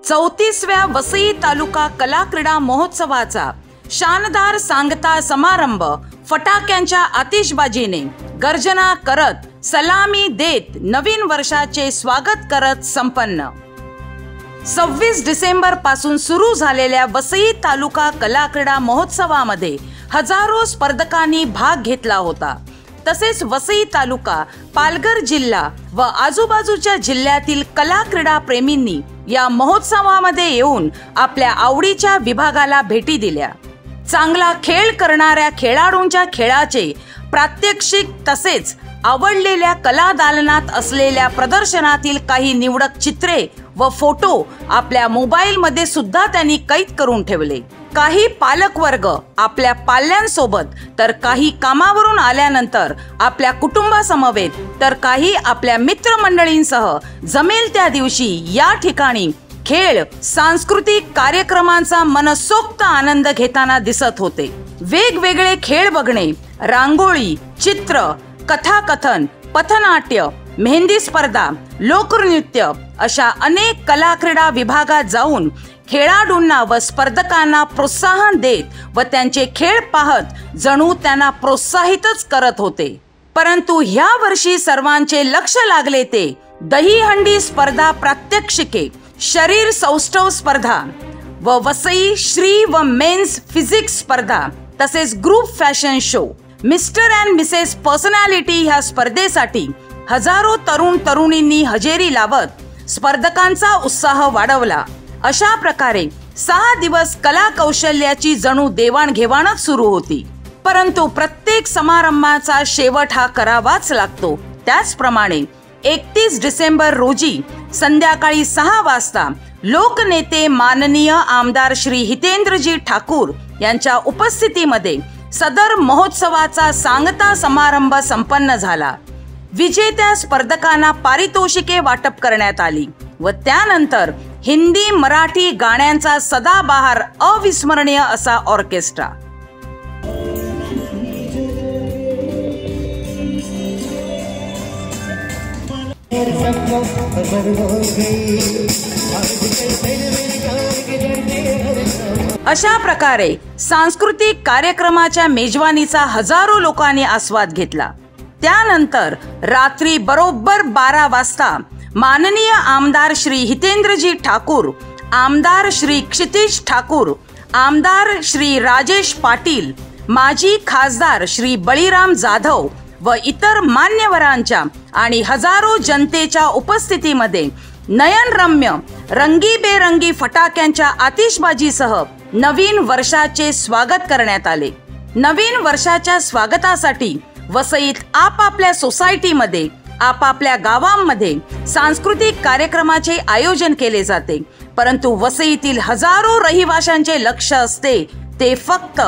34व्या वसई तालुका कला क्रीडा महोत्सवाचा शानदार सांगता समारंभ फटाक्यांच्या आतिषबाजीने गर्जना करत सलामी देत नवीन वर्षाचे स्वागत करत संपन्न। 26 डिसेंबर पासून सुरू झालेल्या वसई तालुका कला क्रीडा महोत्सवामध्ये हजारो स्पर्धकांनी भाग घेतला होता। तसेच वसई तालुका, पालघर जिल्हा व आजूबाजूच्या जिल्ह्यातील कला क्रीडा प्रेमींनी या महोत्सवामध्ये येऊन आपल्या आवडीच्या विभागाला भेटी दिल्या। चांगला खेळ करणाऱ्या खेळाडूंच्या खेळाचे प्रात्यक्षिक तसेच आवडलेल्या कला दालनात असलेल्या प्रदर्शनातील काही निवडक चित्रे व फोटो आपल्या मोबाईलमध्ये सुद्धा त्यांनी कैद करून ठेवले। काही पालक वर्ग आपल्या पाल्यांसोबत, तर काही कामावरून आल्यानंतर आपल्या कुटुंबासमवेत, तर काही आपल्या मित्रमंडळींसह जमेल त्या दिवशी या ठिकाणी खेळ, सांस्कृतिक कार्यक्रमांचा मनसोक्त आनंद घेताना दिसत होते। वेगवेगळे खेळ बघणे, रांगोळी, चित्र, कथाकथन, पथनाट्य, मेहंदी स्पर्धा, लोकनृत्य अशा अनेक कला क्रीडा विभागात जाऊन खेळाडूंना व स्पर्धकांना प्रोत्साहन देत व त्यांचे खेळ पाहत जणू त्यांना प्रोत्साहितच करत होते। परंतु ह्या वर्षी सर्वांचे लक्ष लागले ते दहीहंडी स्पर्धा, प्रात्यक्षिके, शरीर सौष्ठव स्पर्धा व वसई श्री व मेन्स फिजिक्स स्पर्धा तसेच group fashion show, mister and Mrs personality ह्या स्पर्धेसाठी हजारो तरुण तरुणींनी हजेरी लावत स्पर्धकांचा उत्साह वाढवला। अशा प्रकारे 6 दिवस कला कौशल्याची जणू देवाणघेवाणच सुरू होती। परंतु प्रत्येक समारंभाचा शेवट हा करावाच लागतो। त्याचप्रमाणे 31 डिसेंबर रोजी संध्याकाळी 6 वाजता लोकनेते माननीय आमदार श्री हितेंद्रजी ठाकूर यांच्या उपस्थितीमध्ये सदर महोत्सवाचा सांगता समारंभ संपन्न झाला। विजेत्या स्पर्धकांना पारितोषिके वाटप करण्यात आली व त्यानंतर हिंदी मराठी गाण्यांचा सदाबहार अविस्मरणीय असा ऑर्केस्ट्रा। अशा प्रकारे सांस्कृतिक कार्यक्रमाच्या मेजवानीचा हजारो लोकांनी आस्वाद घेतला। त्यानंतर रात्री बरोबर 12 वाजता माननीय आमदार श्री हितेंद्रजी ठाकूर, आमदार श्री क्षितिज ठाकूर, आमदार श्री राजेश पाटील, माजी खासदार श्री बळीराम जाधव व इतर मान्यवरांच्या आणि हजारो जनतेच्या उपस्थितीमध्ये नयनरम्य रंगीबेरंगी फटाक्यांच्या आतिषबाजीसह नवीन वर्षाचे स्वागत करण्यात आले। नवीन वर्षाच्या स्वागतासाठी वसईत आपापल्या सोसायटीमध्ये, आपापल्या गावांमध्ये सांस्कृतिक कार्यक्रमाचे आयोजन केले जाते। परंतु वसईतील हजारो रहिवाशांचे लक्ष असते ते फक्त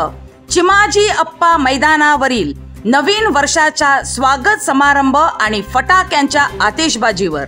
चिमाजी अप्पा मैदानावरील नवीन वर्षाच्या स्वागत समारंभ आणि फटाक्यांच्या आतिषबाजीवर।